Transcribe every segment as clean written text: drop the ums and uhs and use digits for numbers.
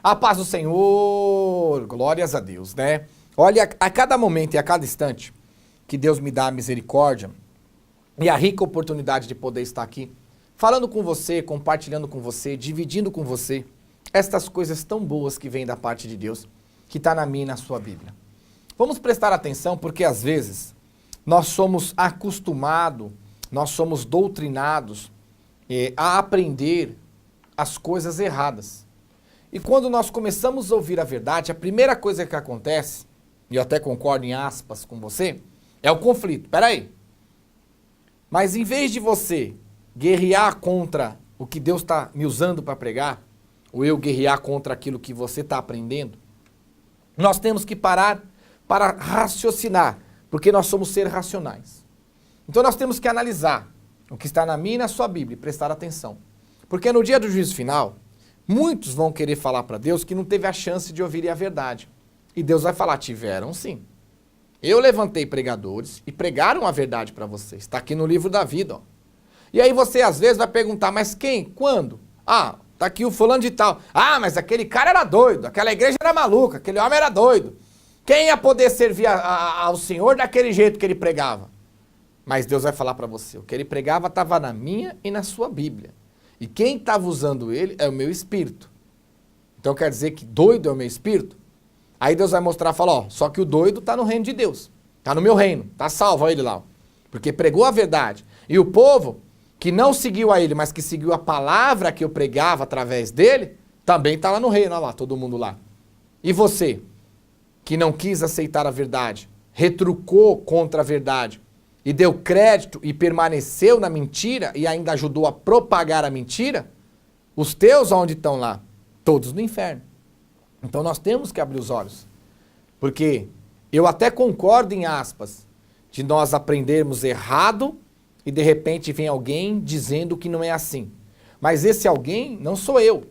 A paz do Senhor, glórias a Deus, né? Olha, a cada momento e a cada instante que Deus me dá a misericórdia e a rica oportunidade de poder estar aqui, falando com você, compartilhando com você, dividindo com você, estas coisas tão boas que vêm da parte de Deus, que está na minha e na sua Bíblia. Vamos prestar atenção porque às vezes nós somos acostumados, nós somos doutrinados a aprender as coisas erradas. E quando nós começamos a ouvir a verdade, a primeira coisa que acontece, e eu até concordo em aspas com você, é o conflito. Peraí. Mas em vez de você guerrear contra o que Deus está me usando para pregar, ou eu guerrear contra aquilo que você está aprendendo, nós temos que parar para raciocinar, porque nós somos seres racionais. Então nós temos que analisar o que está na minha e na sua Bíblia e prestar atenção. Porque no dia do juízo final, muitos vão querer falar para Deus que não teve a chance de ouvirem a verdade. E Deus vai falar, tiveram sim. Eu levantei pregadores e pregaram a verdade para vocês. Está aqui no livro da vida, ó. E aí você às vezes vai perguntar, mas quem? Quando? Ah, tá aqui o fulano de tal. Ah, mas aquele cara era doido, aquela igreja era maluca, aquele homem era doido. Quem ia poder servir ao Senhor daquele jeito que ele pregava? Mas Deus vai falar para você, o que ele pregava estava na minha e na sua Bíblia. E quem estava usando ele é o meu espírito. Então quer dizer que doido é o meu espírito? Aí Deus vai mostrar, falar, ó, só que o doido está no reino de Deus. Está no meu reino, está salvo, olha ele lá. Ó. Porque pregou a verdade. E o povo que não seguiu a ele, mas que seguiu a palavra que eu pregava através dele, também está lá no reino, olha lá, todo mundo lá. E você, que não quis aceitar a verdade, retrucou contra a verdade, e deu crédito e permaneceu na mentira e ainda ajudou a propagar a mentira, os teus onde estão lá? Todos no inferno. Então nós temos que abrir os olhos. Porque eu até concordo em aspas de nós aprendermos errado e de repente vem alguém dizendo que não é assim. Mas esse alguém não sou eu.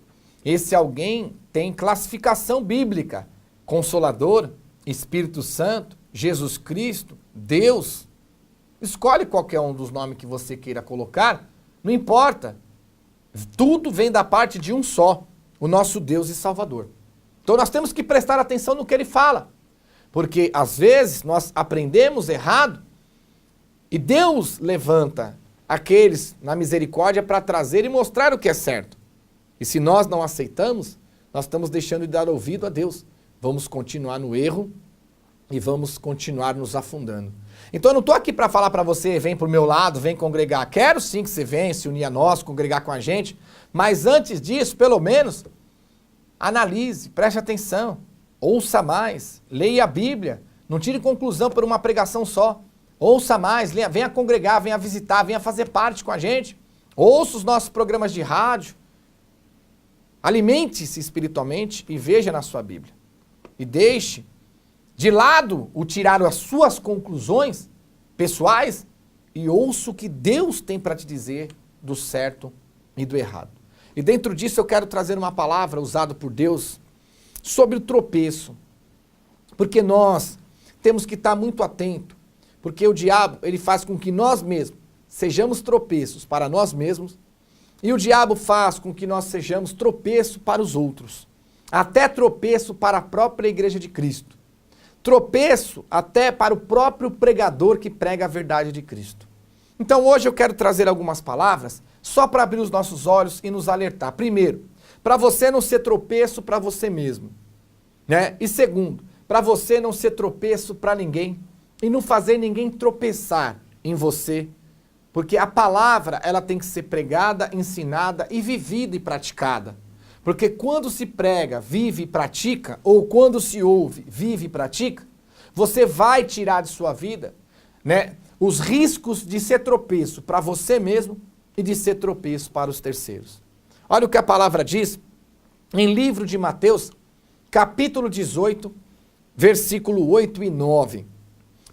Esse alguém tem classificação bíblica. Consolador, Espírito Santo, Jesus Cristo, Deus. Escolhe qualquer um dos nomes que você queira colocar, não importa. Tudo vem da parte de um só, o nosso Deus e Salvador. Então nós temos que prestar atenção no que ele fala. Porque às vezes nós aprendemos errado e Deus levanta aqueles na misericórdia para trazer e mostrar o que é certo. E se nós não aceitamos, nós estamos deixando de dar ouvido a Deus. Vamos continuar no erro e vamos continuar nos afundando. Então eu não estou aqui para falar para você, vem para o meu lado, vem congregar. Quero sim que você venha, se unir a nós, congregar com a gente. Mas antes disso, pelo menos, analise, preste atenção, ouça mais, leia a Bíblia. Não tire conclusão por uma pregação só. Ouça mais, venha congregar, venha visitar, venha fazer parte com a gente. Ouça os nossos programas de rádio. Alimente-se espiritualmente e veja na sua Bíblia. E deixe de lado o tirar as suas conclusões pessoais e ouça o que Deus tem para te dizer do certo e do errado. E dentro disso eu quero trazer uma palavra usada por Deus sobre o tropeço. Porque nós temos que estar muito atentos. Porque o diabo, ele faz com que nós mesmos sejamos tropeços para nós mesmos. E o diabo faz com que nós sejamos tropeço para os outros. Até tropeço para a própria igreja de Cristo. Tropeço até para o próprio pregador que prega a verdade de Cristo. Então hoje eu quero trazer algumas palavras só para abrir os nossos olhos e nos alertar. Primeiro, para você não ser tropeço para você mesmo. Né? E segundo, para você não ser tropeço para ninguém e não fazer ninguém tropeçar em você. Porque a palavra ela tem que ser pregada, ensinada e vivida e praticada. Porque quando se prega, vive e pratica, ou quando se ouve, vive e pratica, você vai tirar de sua vida, né, os riscos de ser tropeço para você mesmo e de ser tropeço para os terceiros. Olha o que a palavra diz em livro de Mateus, capítulo 18, versículo 8 e 9.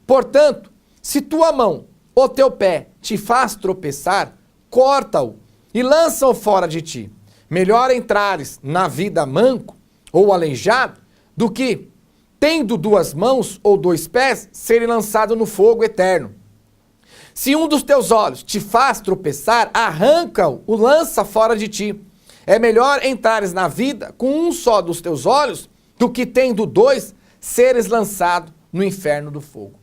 Portanto, se tua mão ou teu pé te faz tropeçar, corta-o e lança-o fora de ti. Melhor entrares na vida manco ou aleijado do que, tendo duas mãos ou dois pés, serem lançado no fogo eterno. Se um dos teus olhos te faz tropeçar, arranca-o, o lança fora de ti. é melhor entrares na vida com um só dos teus olhos, do que tendo dois, seres lançado no inferno do fogo.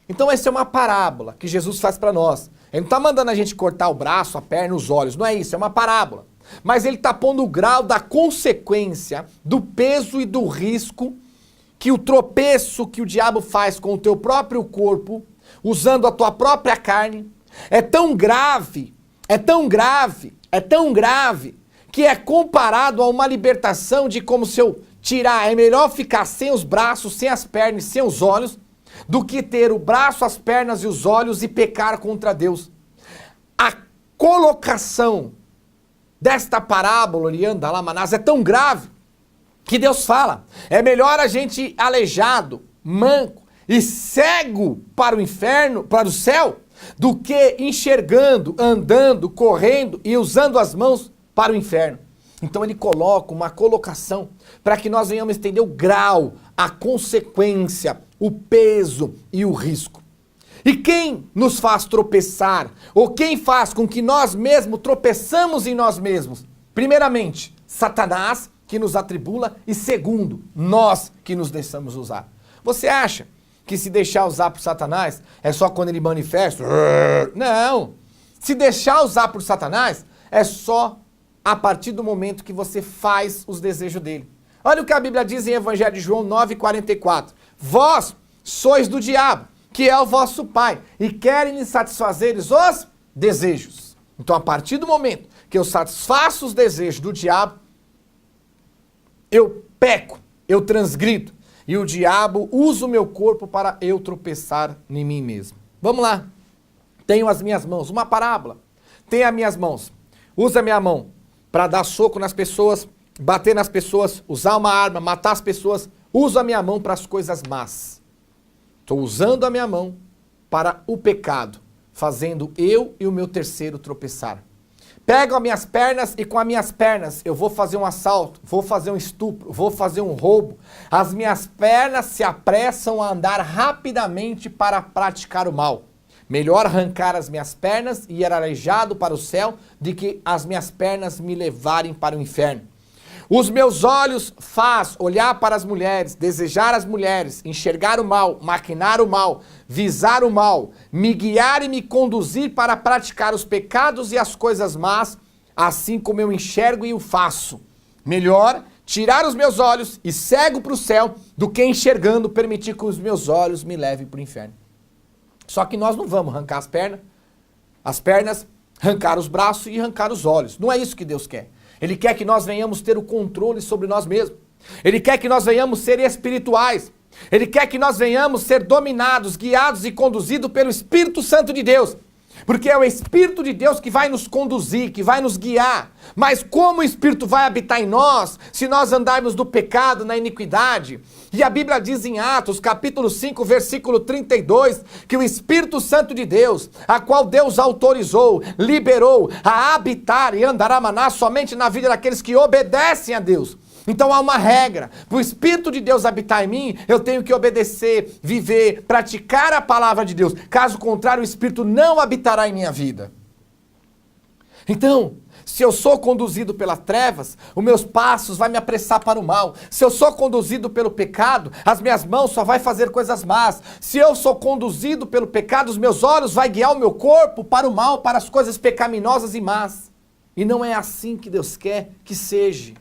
Então essa é uma parábola que Jesus faz para nós. Ele não está mandando a gente cortar o braço, a perna, os olhos, não é isso, é uma parábola. Mas ele está pondo o grau da consequência, do peso e do risco que o tropeço que o diabo faz com o teu próprio corpo, usando a tua própria carne, é tão grave, é tão grave, é tão grave, que é comparado a uma libertação de como se eu tirar, é melhor ficar sem os braços, sem as pernas, sem os olhos, do que ter o braço, as pernas e os olhos e pecar contra Deus. A colocação desta parábola, Lianda Lamanás, é tão grave que Deus fala, é melhor a gente ir aleijado, manco e cego para o inferno, para o céu, do que enxergando, andando, correndo e usando as mãos para o inferno. Então ele coloca uma colocação para que nós venhamos entender o grau, a consequência, o peso e o risco. E quem nos faz tropeçar, ou quem faz com que nós mesmos tropeçamos em nós mesmos? Primeiramente, Satanás, que nos atribula, e segundo, nós que nos deixamos usar. Você acha que se deixar usar por Satanás é só quando ele manifesta? Não! Se deixar usar por Satanás é só a partir do momento que você faz os desejos dele. Olha o que a Bíblia diz em Evangelho de João 9,44. Vós sois do diabo, que é o vosso pai, e querem lhe satisfazer os desejos. Então, a partir do momento que eu satisfaço os desejos do diabo, eu peco, eu transgrido, e o diabo usa o meu corpo para eu tropeçar em mim mesmo. Vamos lá. Tenho as minhas mãos, uma parábola. Tenho as minhas mãos. Usa a minha mão para dar soco nas pessoas, bater nas pessoas, usar uma arma, matar as pessoas. Uso a minha mão para as coisas más. Estou usando a minha mão para o pecado, fazendo eu e o meu terceiro tropeçar. Pego as minhas pernas e com as minhas pernas eu vou fazer um assalto, vou fazer um estupro, vou fazer um roubo. As minhas pernas se apressam a andar rapidamente para praticar o mal. Melhor arrancar as minhas pernas e ir aleijado para o céu do que as minhas pernas me levarem para o inferno. Os meus olhos faz olhar para as mulheres, desejar as mulheres, enxergar o mal, maquinar o mal, visar o mal, me guiar e me conduzir para praticar os pecados e as coisas más, assim como eu enxergo e o faço. Melhor tirar os meus olhos e cego para o céu do que enxergando permitir que os meus olhos me levem para o inferno. Só que nós não vamos arrancar as pernas, arrancar os braços e arrancar os olhos. Não é isso que Deus quer. Ele quer que nós venhamos ter o controle sobre nós mesmos. Ele quer que nós venhamos ser espirituais. Ele quer que nós venhamos ser dominados, guiados e conduzidos pelo Espírito Santo de Deus. Porque é o Espírito de Deus que vai nos conduzir, que vai nos guiar. Mas como o Espírito vai habitar em nós, se nós andarmos do pecado, na iniquidade? E a Bíblia diz em Atos, capítulo 5, versículo 32, que o Espírito Santo de Deus, a qual Deus autorizou, liberou a habitar e andará somente na vida daqueles que obedecem a Deus. Então há uma regra, para o Espírito de Deus habitar em mim, eu tenho que obedecer, viver, praticar a palavra de Deus. Caso contrário, o Espírito não habitará em minha vida. Então, se eu sou conduzido pelas trevas, os meus passos vão me apressar para o mal. Se eu sou conduzido pelo pecado, as minhas mãos só vão fazer coisas más. Se eu sou conduzido pelo pecado, os meus olhos vão guiar o meu corpo para o mal, para as coisas pecaminosas e más. E não é assim que Deus quer que seja.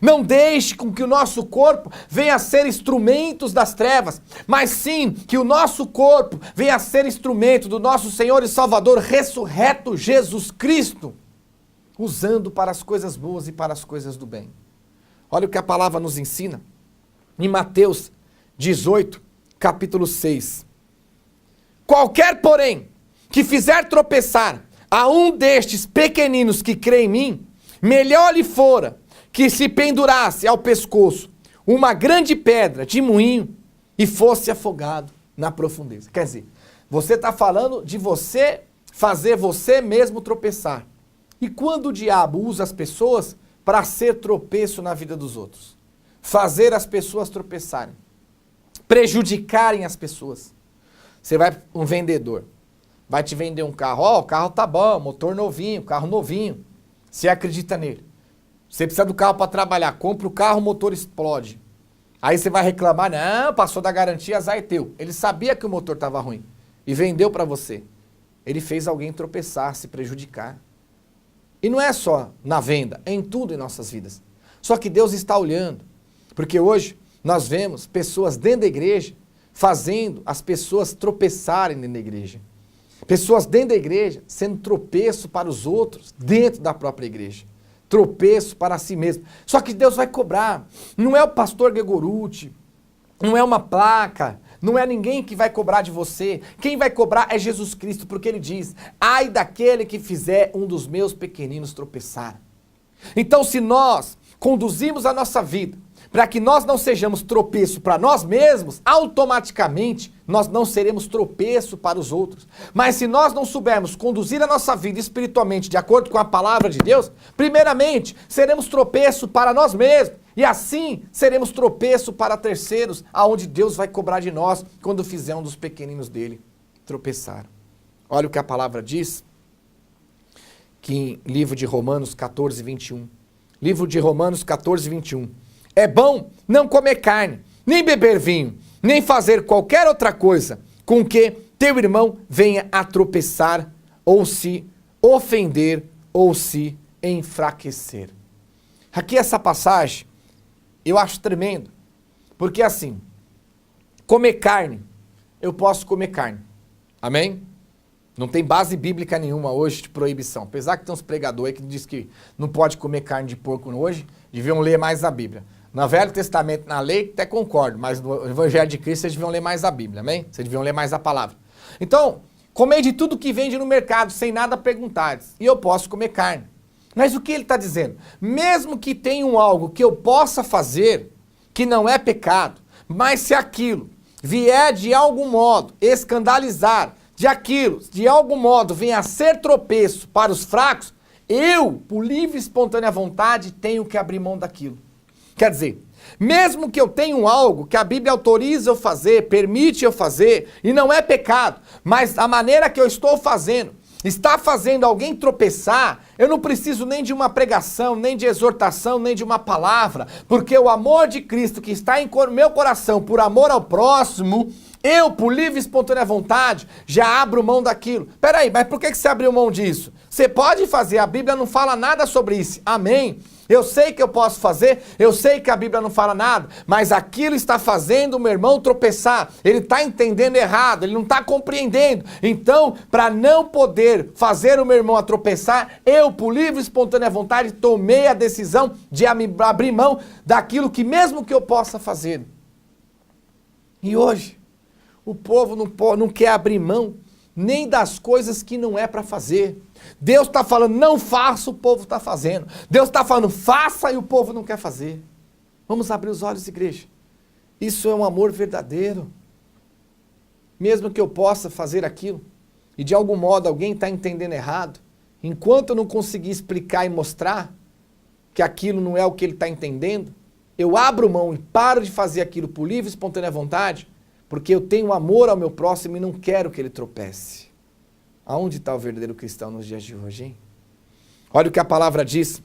Não deixe com que o nosso corpo venha a ser instrumentos das trevas, mas sim que o nosso corpo venha a ser instrumento do nosso Senhor e Salvador ressurreto Jesus Cristo, usando para as coisas boas e para as coisas do bem. Olha o que a palavra nos ensina em Mateus 18, capítulo 6. Qualquer, porém, que fizer tropeçar a um destes pequeninos que crê em mim, melhor lhe fora que se pendurasse ao pescoço uma grande pedra de moinho e fosse afogado na profundeza. Quer dizer, você está falando de você fazer você mesmo tropeçar. E quando o diabo usa as pessoas para ser tropeço na vida dos outros? Fazer as pessoas tropeçarem. Prejudicarem as pessoas. Você vai, um vendedor, vai te vender um carro. Ó, o carro tá bom, motor novinho, carro novinho. Você acredita nele. Você precisa do carro para trabalhar. Compra o carro, o motor explode. Aí você vai reclamar, não, passou da garantia, azar é teu. Ele sabia que o motor estava ruim e vendeu para você. Ele fez alguém tropeçar, se prejudicar. E não é só na venda, é em tudo em nossas vidas. Só que Deus está olhando. Porque hoje nós vemos pessoas dentro da igreja fazendo as pessoas tropeçarem dentro da igreja. Pessoas dentro da igreja sendo tropeço para os outros dentro da própria igreja. Tropeço para si mesmo. Só que Deus vai cobrar. Não é o pastor Gregorucci, não é uma placa, não é ninguém que vai cobrar de você. Quem vai cobrar é Jesus Cristo, porque ele diz, ai daquele que fizer um dos meus pequeninos tropeçar. Então se nós conduzimos a nossa vida para que nós não sejamos tropeço para nós mesmos, automaticamente nós não seremos tropeço para os outros. Mas se nós não soubermos conduzir a nossa vida espiritualmente de acordo com a palavra de Deus, primeiramente seremos tropeço para nós mesmos e assim seremos tropeço para terceiros, aonde Deus vai cobrar de nós quando fizer um dos pequeninos dele tropeçar. Olha o que a palavra diz, que em livro de Romanos 14, 21. Livro de Romanos 14, 21. É bom não comer carne, nem beber vinho, nem fazer qualquer outra coisa com que teu irmão venha a tropeçar, ou se ofender, ou se enfraquecer. Aqui essa passagem eu acho tremendo, porque assim, comer carne, eu posso comer carne, amém? Não tem base bíblica nenhuma hoje de proibição, apesar que tem uns pregadores aí que diz que não pode comer carne de porco hoje, deviam ler mais a Bíblia. No Velho Testamento, na lei, até concordo, mas no Evangelho de Cristo vocês deviam ler mais a Bíblia, amém? Vocês deviam ler mais a palavra. Então, comer de tudo que vende no mercado, sem nada perguntar, e eu posso comer carne. Mas o que ele está dizendo? Mesmo que tenham algo que eu possa fazer, que não é pecado, mas se aquilo vier de algum modo escandalizar, de algum modo venha a ser tropeço para os fracos, eu, por livre e espontânea vontade, tenho que abrir mão daquilo. Quer dizer, mesmo que eu tenha algo que a Bíblia autoriza eu fazer, permite eu fazer, e não é pecado, mas a maneira que eu estou fazendo, está fazendo alguém tropeçar, eu não preciso nem de uma pregação, nem de exortação, nem de uma palavra, porque o amor de Cristo que está em meu coração, por amor ao próximo, eu, por livre e espontânea vontade, já abro mão daquilo. Peraí, mas por que você abriu mão disso? Você pode fazer, a Bíblia não fala nada sobre isso, amém? Eu sei que eu posso fazer, eu sei que a Bíblia não fala nada, mas aquilo está fazendo o meu irmão tropeçar, ele está entendendo errado, ele não está compreendendo. Então, para não poder fazer o meu irmão a tropeçar, eu, por livre e espontânea vontade, tomei a decisão de abrir mão daquilo que mesmo que eu possa fazer. E hoje, o povo não quer abrir mão nem das coisas que não é para fazer. Deus está falando, não faça, o povo está fazendo. Deus está falando, faça, e o povo não quer fazer. Vamos abrir os olhos, igreja. Isso é um amor verdadeiro. Mesmo que eu possa fazer aquilo, e de algum modo alguém está entendendo errado, enquanto eu não conseguir explicar e mostrar que aquilo não é o que ele está entendendo, eu abro mão e paro de fazer aquilo por livre e espontânea vontade, porque eu tenho amor ao meu próximo e não quero que ele tropece. Aonde está o verdadeiro cristão nos dias de hoje, hein? Olha o que a palavra diz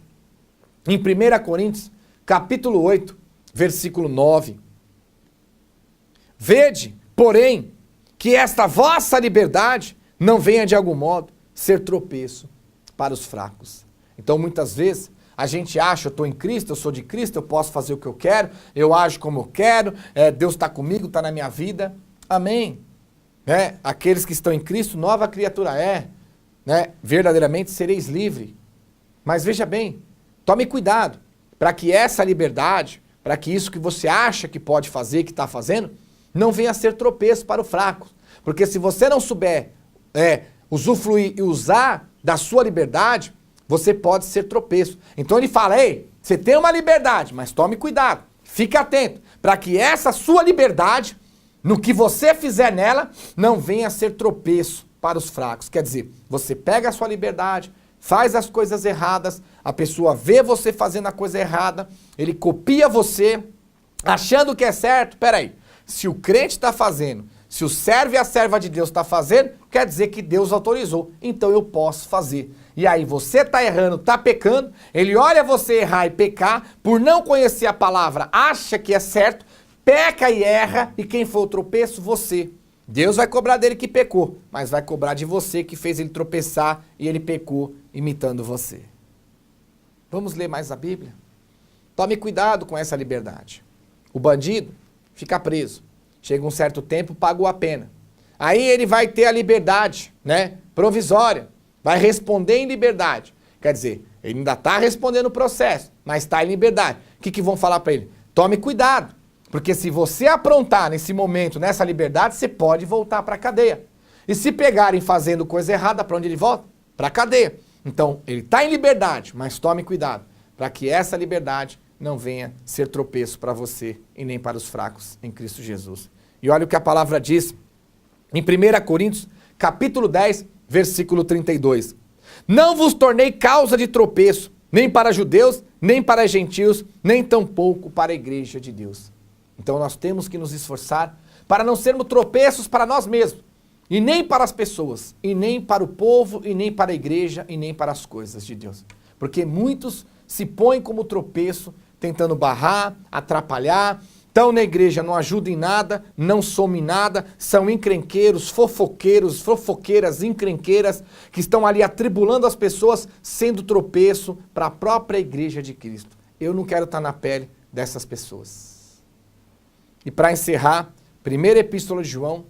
em 1 Coríntios, capítulo 8, versículo 9. Vede, porém, que esta vossa liberdade não venha de algum modo ser tropeço para os fracos. Então, muitas vezes, a gente acha, eu estou em Cristo, eu sou de Cristo, eu posso fazer o que eu quero, eu ajo como eu quero, Deus está comigo, está na minha vida. Amém. Aqueles que estão em Cristo, nova criatura é. Verdadeiramente sereis livre. Mas veja bem, tome cuidado, para que essa liberdade, para que isso que você acha que pode fazer, que está fazendo, não venha a ser tropeço para o fraco. Porque se você não souber usufruir e usar da sua liberdade, você pode ser tropeço. Então ele fala, ei, você tem uma liberdade, mas tome cuidado, fique atento, para que essa sua liberdade, no que você fizer nela, não venha a ser tropeço para os fracos. Quer dizer, você pega a sua liberdade, faz as coisas erradas, a pessoa vê você fazendo a coisa errada, ele copia você, achando que é certo. Peraí, se o crente está fazendo, Se o servo e a serva de Deus está fazendo, quer dizer que Deus autorizou. Então eu posso fazer. E aí você está errando, está pecando, ele olha você errar e pecar, por não conhecer a palavra, acha que é certo, peca e erra, e quem foi o tropeço? Você. Deus vai cobrar dele que pecou, mas vai cobrar de você que fez ele tropeçar e ele pecou imitando você. Vamos ler mais a Bíblia? Tome cuidado com essa liberdade. O bandido fica preso. Chega um certo tempo, pagou a pena. Aí ele vai ter a liberdade, né, provisória. Vai responder em liberdade. Quer dizer, ele ainda está respondendo o processo, mas está em liberdade. O que vão falar para ele? Tome cuidado, porque se você aprontar nesse momento, nessa liberdade, você pode voltar para a cadeia. E se pegarem fazendo coisa errada, para onde ele volta? Para a cadeia. Então, ele está em liberdade, mas tome cuidado, para que essa liberdade não venha ser tropeço para você e nem para os fracos em Cristo Jesus. E olha o que a palavra diz em 1 Coríntios, capítulo 10, versículo 32. Não vos tornei causa de tropeço, nem para judeus, nem para gentios, nem tampouco para a igreja de Deus. Então nós temos que nos esforçar para não sermos tropeços para nós mesmos, e nem para as pessoas, e nem para o povo, e nem para a igreja, e nem para as coisas de Deus. Porque muitos se põem como tropeço, tentando barrar, atrapalhar, estão na igreja, não ajudam em nada, não somam em nada, são encrenqueiros, fofoqueiras, encrenqueiras, que estão ali atribulando as pessoas, sendo tropeço para a própria igreja de Cristo. Eu não quero estar na pele dessas pessoas. E para encerrar, 1ª Epístola de João,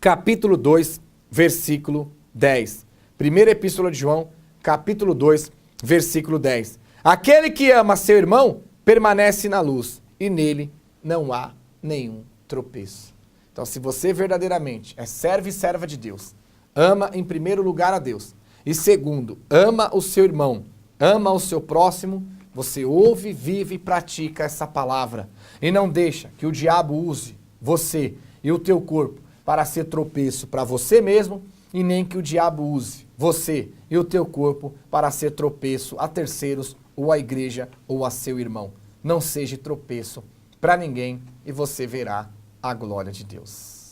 capítulo 2, versículo 10. 1ª Epístola de João, capítulo 2, versículo 10. Aquele que ama seu irmão permanece na luz, e nele não há nenhum tropeço. Então, se você verdadeiramente é servo e serva de Deus, ama em primeiro lugar a Deus, e segundo, ama o seu irmão, ama o seu próximo, você ouve, vive e pratica essa palavra. E não deixa que o diabo use você e o teu corpo para ser tropeço para você mesmo, e nem que o diabo use você e o teu corpo para ser tropeço a terceiros, ou a igreja, ou a seu irmão. Não seja tropeço para ninguém e você verá a glória de Deus.